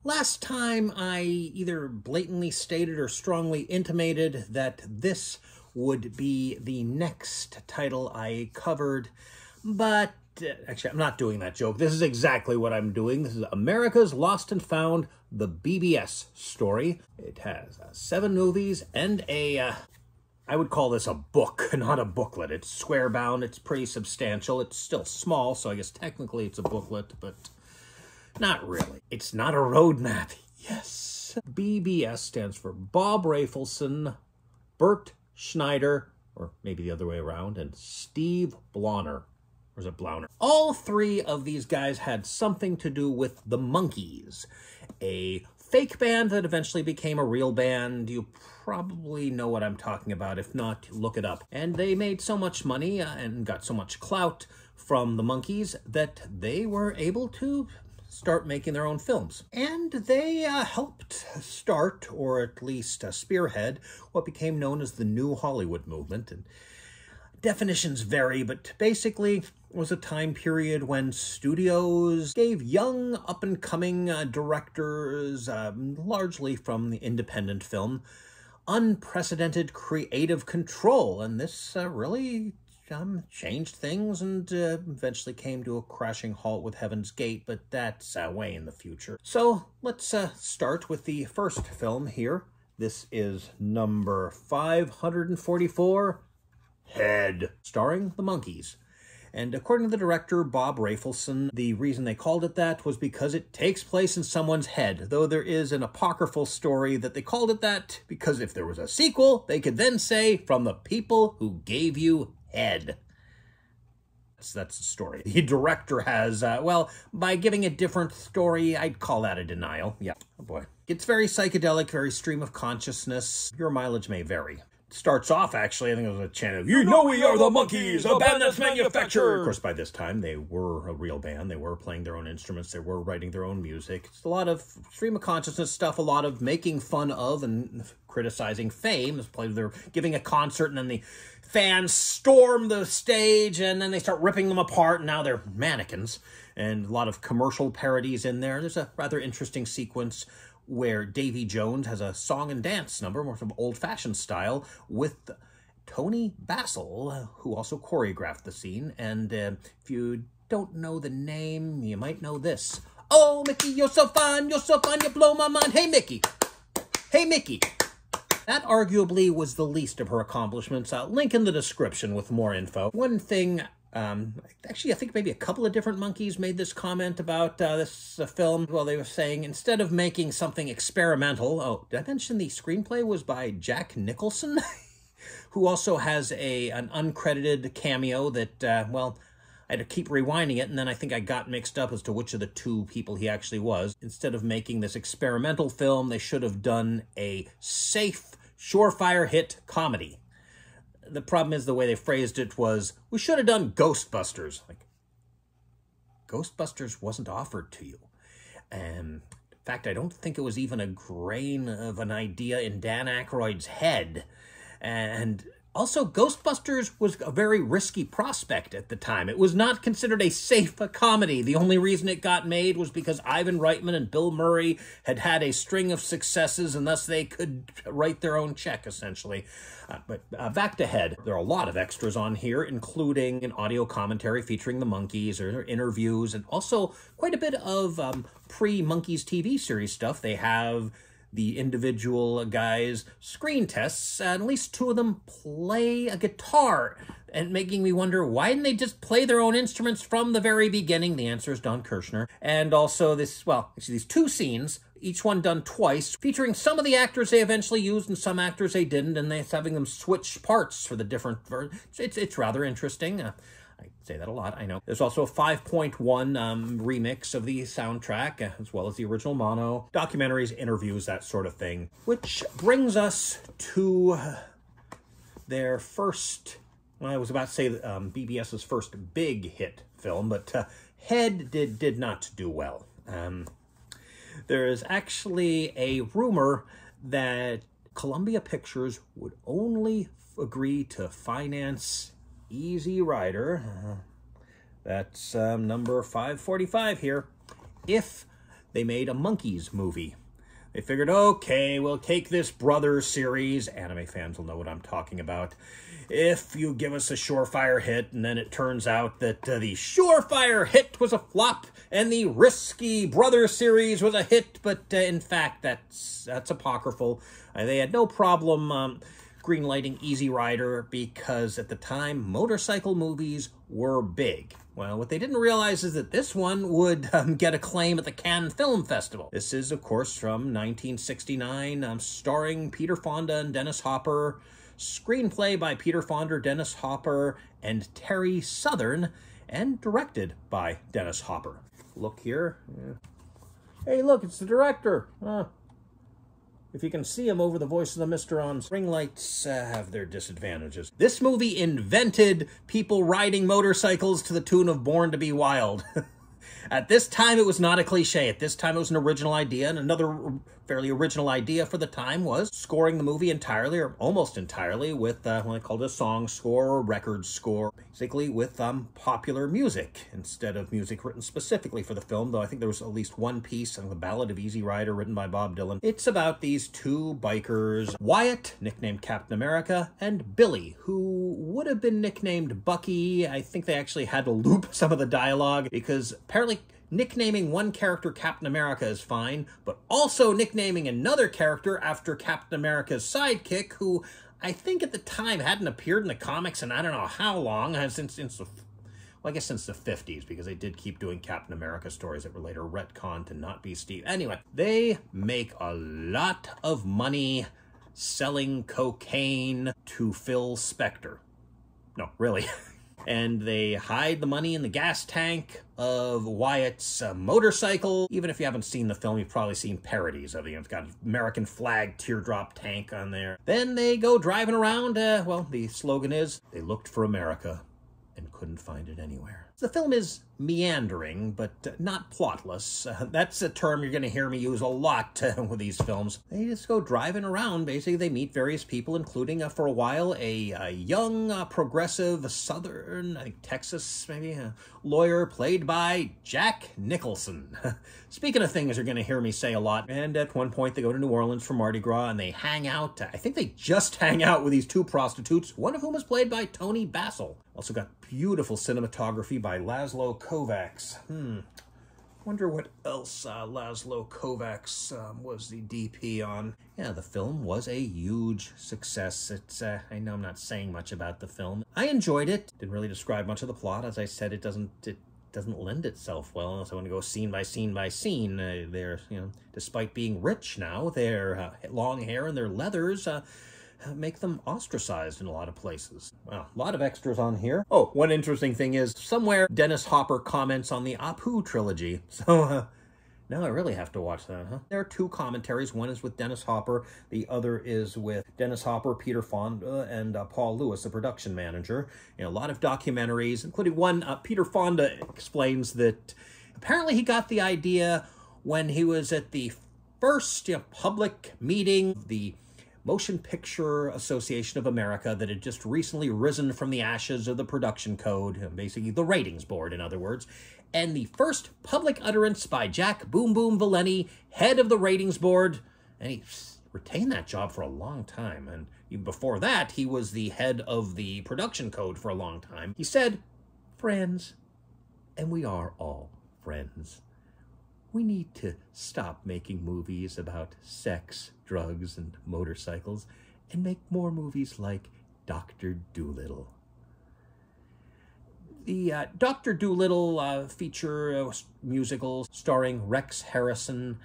Last time I either blatantly stated or strongly intimated that this would be the next title I covered, but actually I'm not doing that joke. This is exactly what I'm doing. This is America's Lost and Found, the BBS story. It has 7 movies and I would call this a book, not a booklet. It's square bound, it's pretty substantial. It's still small, so I guess technically it's a booklet, but not really. It's not a roadmap. Yes. BBS stands for Bob Rafelson, Bert Schneider, or maybe the other way around, and Steve Blauner. Or is it Blauner? All 3 of these guys had something to do with the Monkees, a fake band that eventually became a real band. You probably know what I'm talking about. If not, look it up. And they made so much money and got so much clout from the Monkees that they were able to start making their own films. And they helped start, or at least spearhead, what became known as the New Hollywood movement. And definitions vary, but basically it was a time period when studios gave young, up-and-coming directors, largely from the independent film, unprecedented creative control. And this really changed things and eventually came to a crashing halt with Heaven's Gate, but that's way in the future. So let's start with the first film here. This is number 544, Head, starring the Monkees. And according to the director, Bob Rafelson, the reason they called it that was because it takes place in someone's head, though there is an apocryphal story that they called it that because if there was a sequel, they could then say, from the people who gave you head. That's the story. The director has, well, by giving a different story, I'd call that a denial. Yeah, oh boy. It's very psychedelic, very stream of consciousness. Your mileage may vary. Starts off, actually, I think it was a chant of, "You know we are the Monkees, a band that's manufactured." Of course, by this time, they were a real band. They were playing their own instruments. They were writing their own music. It's a lot of stream of consciousness stuff, a lot of making fun of and criticizing fame. They're giving a concert, and then the fans storm the stage, and then they start ripping them apart, and now they're mannequins. And a lot of commercial parodies in there. There's a rather interesting sequence where Davy Jones has a song and dance number, more some old-fashioned style, with Tony Basil, who also choreographed the scene. And if you don't know the name, you might know this. "Oh, Mickey, you're so fine, you blow my mind. Hey, Mickey. Hey, Mickey." That arguably was the least of her accomplishments. I'll link in the description with more info. One thing, actually, I think maybe a couple of different Monkees made this comment about this film. Well, they were saying, instead of making something experimental, oh, did I mention the screenplay was by Jack Nicholson? Who also has an uncredited cameo that, well, I had to keep rewinding it, and then I think I got mixed up as to which of the 2 people he actually was. Instead of making this experimental film, they should have done a safe, surefire hit comedy. The problem is the way they phrased it was, "We should have done Ghostbusters." Like, Ghostbusters wasn't offered to you. In fact, I don't think it was even a grain of an idea in Dan Aykroyd's head. And also, Ghostbusters was a very risky prospect at the time. It was not considered a safe comedy. The only reason it got made was because Ivan Reitman and Bill Murray had had a string of successes, and thus they could write their own check, essentially. But back to Head. There are a lot of extras on here, including an audio commentary featuring the Monkees, or interviews, and also quite a bit of pre-Monkees TV series stuff. They have the individual guys' screen tests, and at least 2 of them play a guitar, and making me wonder, why didn't they just play their own instruments from the very beginning? The answer is Don Kirshner. And also this, well, actually these 2 scenes, each one done twice, featuring some of the actors they eventually used and some actors they didn't, and they're having them switch parts for the different versions. It's rather interesting. I say that a lot, I know. There's also a 5.1 remix of the soundtrack, as well as the original mono, documentaries, interviews, that sort of thing. Which brings us to their first, well, I was about to say BBS's first big hit film, but Head did not do well. There is actually a rumor that Columbia Pictures would only agree to finance Easy Rider, that's number 545 here, if they made a Monkeys movie. They figured, okay, we'll take this Brothers series. Anime fans will know what I'm talking about. If you give us a surefire hit, and then it turns out that the surefire hit was a flop, and the risky Brothers series was a hit, but in fact, that's apocryphal. They had no problem greenlighting Easy Rider because at the time, motorcycle movies were big. Well, what they didn't realize is that this one would get acclaim at the Cannes Film Festival. This is, of course, from 1969, starring Peter Fonda and Dennis Hopper, screenplay by Peter Fonda, Dennis Hopper, and Terry Southern, and directed by Dennis Hopper. Look here. Yeah. Hey, look, it's the director. If you can see him over the voice of the Mister on ring lights have their disadvantages. This movie invented people riding motorcycles to the tune of Born to Be Wild. At this time, it was not a cliche. At this time, it was an original idea, and another fairly original idea for the time was scoring the movie entirely, or almost entirely, with what I called a song score or record score, basically with popular music instead of music written specifically for the film, though I think there was at least one piece of the Ballad of Easy Rider written by Bob Dylan. It's about these two bikers, Wyatt, nicknamed Captain America, and Billy, who would have been nicknamed Bucky. I think they actually had to loop some of the dialogue because apparently nicknaming one character Captain America is fine, but also nicknaming another character after Captain America's sidekick, who I think at the time hadn't appeared in the comics in I don't know how long, since the 50s, because they did keep doing Captain America stories that were later retconned to not be Steve. Anyway, they make a lot of money selling cocaine to Phil Spector. No, really. And they hide the money in the gas tank of Wyatt's motorcycle. Even if you haven't seen the film, you've probably seen parodies of it. It's got an American flag teardrop tank on there. Then they go driving around. Well, the slogan is, they looked for America and couldn't find it anywhere. The film is meandering, but not plotless. That's a term you're going to hear me use a lot with these films. They just go driving around. Basically, they meet various people, including, for a while, a young, progressive, southern, I think Texas, maybe, lawyer played by Jack Nicholson. Speaking of things you're going to hear me say a lot, and at one point they go to New Orleans for Mardi Gras, and they hang out. I think they just hang out with these two prostitutes, one of whom is played by Tony Basil. Also got beautiful cinematography by Laszlo Kovacs. Wonder what else Laszlo Kovacs was the DP on. Yeah, the film was a huge success. It's I know I'm not saying much about the film. I enjoyed it. Didn't really describe much of the plot. As I said, it doesn't lend itself well unless I want to go scene by scene by scene. They're, despite being rich now, their long hair and their leathers make them ostracized in a lot of places. Well, a lot of extras on here. Oh, one interesting thing is, somewhere Dennis Hopper comments on the Apu trilogy. So, now I really have to watch that, huh? There are two commentaries. One is with Dennis Hopper. The other is with Dennis Hopper, Peter Fonda, and Paul Lewis, the production manager. A lot of documentaries, including one, Peter Fonda explains that apparently he got the idea when he was at the first public meeting, the Motion Picture Association of America, that had just recently risen from the ashes of the production code, basically the ratings board, in other words. And the first public utterance by Jack Boom Boom Valeni, head of the ratings board, and he retained that job for a long time. And even before that, he was the head of the production code for a long time. He said, "Friends, and we are all friends, we need to stop making movies about sex, drugs, and motorcycles and make more movies like Dr. Dolittle." The Dr. Dolittle feature musical starring Rex Harrison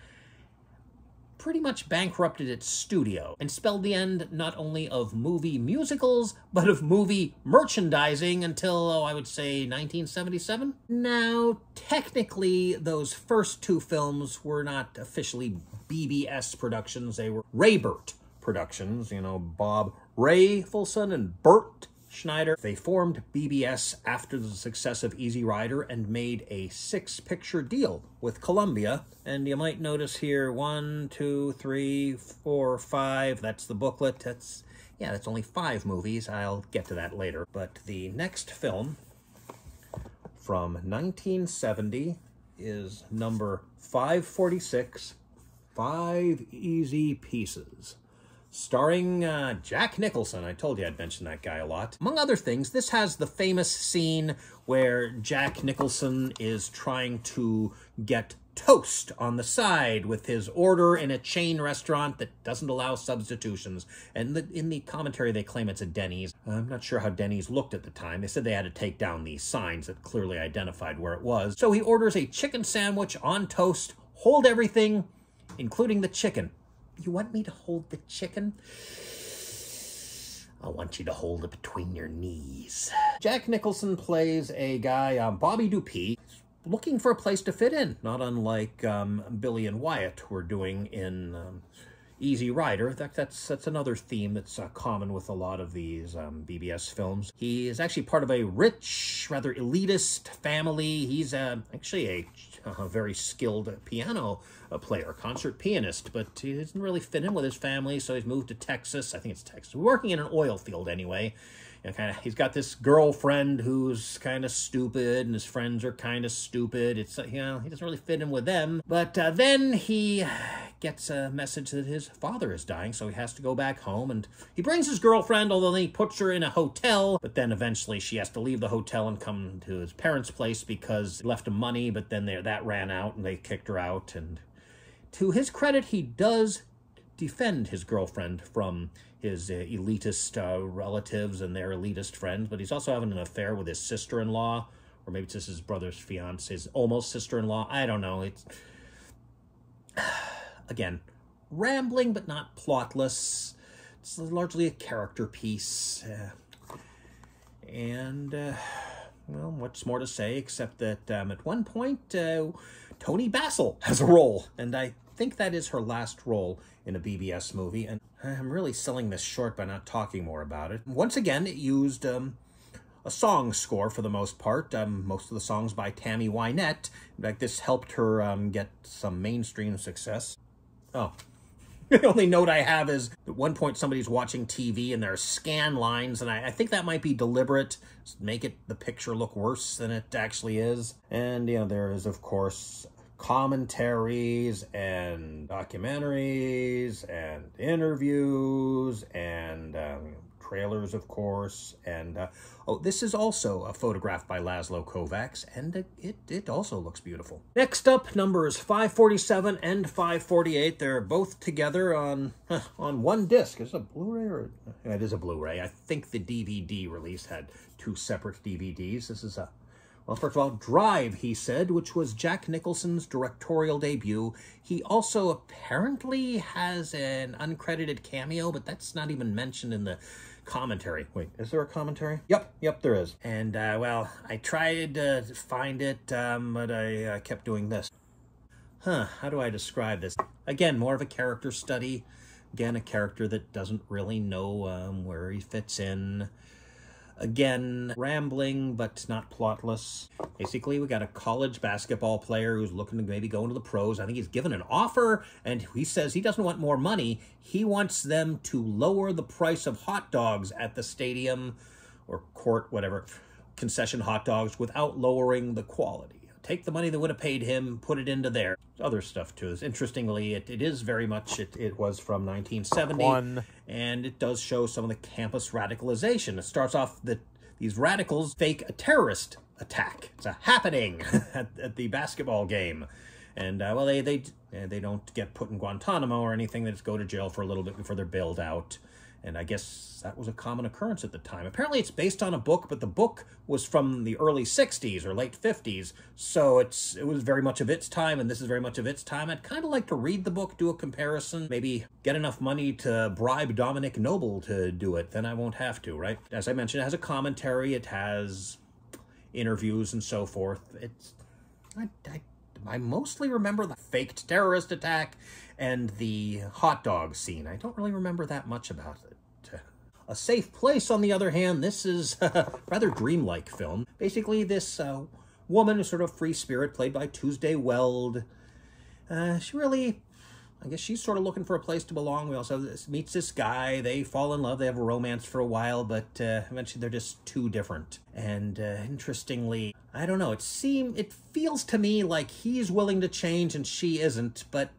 pretty much bankrupted its studio and spelled the end not only of movie musicals, but of movie merchandising until, I would say, 1977. Now, technically, those first two films were not officially BBS productions. They were Raybert productions, Bob Rafelson and Bert Schneider. They formed BBS after the success of Easy Rider and made a 6-picture deal with Columbia. And you might notice here 1, 2, 3, 4, 5. That's the booklet. That's only 5 movies. I'll get to that later. But the next film from 1970 is number 546, Five Easy Pieces, starring Jack Nicholson. I told you I'd mention that guy a lot. Among other things, this has the famous scene where Jack Nicholson is trying to get toast on the side with his order in a chain restaurant that doesn't allow substitutions. And in the commentary, they claim it's a Denny's. I'm not sure how Denny's looked at the time. They said they had to take down these signs that clearly identified where it was. So he orders a chicken sandwich on toast, hold everything, including the chicken. You want me to hold the chicken? I want you to hold it between your knees. Jack Nicholson plays a guy, Bobby Dupuy, looking for a place to fit in, not unlike Billy and Wyatt were doing in Easy Rider. That's another theme that's common with a lot of these BBS films. He is actually part of a rich, rather elitist family. He's actually a very skilled piano player, concert pianist, but he doesn't really fit in with his family, so he's moved to Texas. I think it's Texas. Working in an oil field anyway. You know, he's got this girlfriend who's kind of stupid, and his friends are kind of stupid. It's, you know, he doesn't really fit in with them. But then he gets a message that his father is dying, so he has to go back home, and he brings his girlfriend, although then he puts her in a hotel, but then eventually she has to leave the hotel and come to his parents' place because he left him money, but then that ran out, and they kicked her out. And to his credit, he does defend his girlfriend from his elitist relatives and their elitist friends, but he's also having an affair with his sister-in-law, or maybe it's just his brother's fiance, his almost sister-in-law. I don't know. It's, again, rambling but not plotless. It's largely a character piece. Well, what's more to say except that at one point, Toni Basil has a role, and I think that is her last role in a BBS movie, and I'm really selling this short by not talking more about it. Once again, it used a song score for the most part, most of the songs by Tammy Wynette. In fact, this helped her get some mainstream success. Oh. The only note I have is at one point somebody's watching TV and there are scan lines, and I think that might be deliberate, to make the picture look worse than it actually is. And, you know, there is, of course, commentaries and documentaries and interviews and trailers, of course. And oh, this is also a photograph by Laszlo Kovacs, and it also looks beautiful. Next up, numbers 547 and 548. They're both together on one disc. Is it a Blu-ray or? It is a Blu-ray. I think the DVD release had two separate DVDs. This is a, well, first of all, Drive, he said, which was Jack Nicholson's directorial debut. He also apparently has an uncredited cameo, but that's not even mentioned in the commentary. Wait, is there a commentary? Yep, there is. And, well, I tried to find it, but I kept doing this. How do I describe this? Again, more of a character study. Again, a character that doesn't really know where he fits in. Again, rambling, but not plotless. Basically, we got a college basketball player who's looking to maybe go into the pros. I think he's given an offer, and he says he doesn't want more money. He wants them to lower the price of hot dogs at the stadium or court, whatever, concession hot dogs, without lowering the quality. Take the money they would have paid him, put it into there. Other stuff, too. Interestingly, it is very much, it was from 1970, and it does show some of the campus radicalization. It starts off that these radicals fake a terrorist attack. It's a happening at the basketball game. And, well, they don't get put in Guantanamo or anything. They just go to jail for a little bit before they're bailed out. And I guess that was a common occurrence at the time. Apparently it's based on a book, but the book was from the early 60s or late 50s. So it was very much of its time, and this is very much of its time. I'd kind of like to read the book, do a comparison, maybe get enough money to bribe Dominic Noble to do it. Then I won't have to, right? As I mentioned, it has a commentary. It has interviews and so forth. I mostly remember the faked terrorist attack and the hot dog scene. I don't really remember that much about it. A Safe Place, on the other hand, this is a rather dreamlike film. Basically, this woman is sort of free spirit, played by Tuesday Weld. She really, I guess she's sort of looking for a place to belong. We also meets this guy. They fall in love. They have a romance for a while, but eventually they're just too different. And interestingly, I don't know. It feels to me like he's willing to change and she isn't. But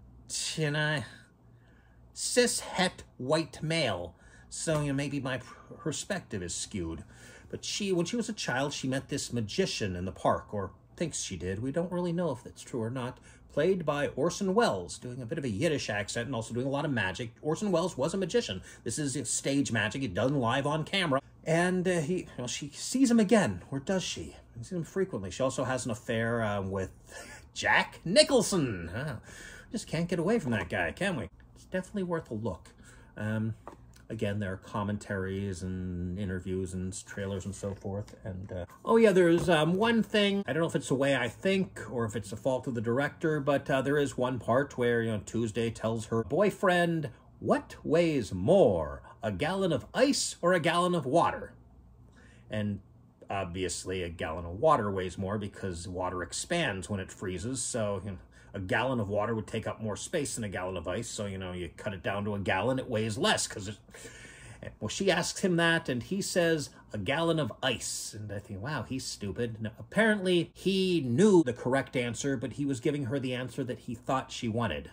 you know, cis het white male. So maybe my perspective is skewed. But when she was a child, she met this magician in the park, or thinks she did. We don't really know if that's true or not. Played by Orson Welles, doing a bit of a Yiddish accent and also doing a lot of magic. Orson Welles was a magician. This is stage magic. It done live on camera. And she sees him again. Or does she? She sees him frequently. She also has an affair with Jack Nicholson. Just can't get away from that guy, can we? It's definitely worth a look. Again, there are commentaries and interviews and trailers and so forth. And oh yeah, there's one thing. I don't know if it's the way I think or if it's the fault of the director, but there is one part where Tuesday tells her boyfriend, "What weighs more, a gallon of ice or a gallon of water?" And obviously, a gallon of water weighs more because water expands when it freezes. So a gallon of water would take up more space than a gallon of ice. So, you cut it down to a gallon, it weighs less. Well, she asks him that, and he says, a gallon of ice. And I think, wow, he's stupid. Now, apparently, he knew the correct answer, but he was giving her the answer that he thought she wanted.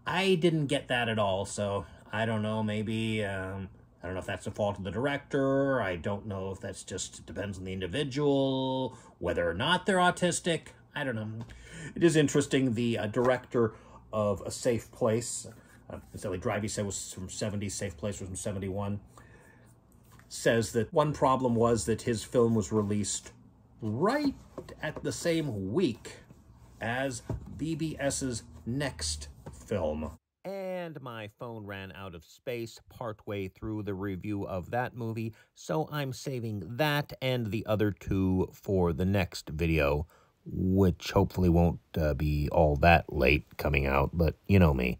I didn't get that at all, so I don't know, maybe... I don't know if that's the fault of the director. I don't know if that's just depends on the individual, whether or not they're autistic. I don't know. It is interesting. The director of A Safe Place, Sally Drivey said was from 70, Safe Place was from 71, says that one problem was that his film was released right at the same week as BBS's next film. And my phone ran out of space partway through the review of that movie, so I'm saving that and the other two for the next video, which hopefully won't be all that late coming out, but you know me.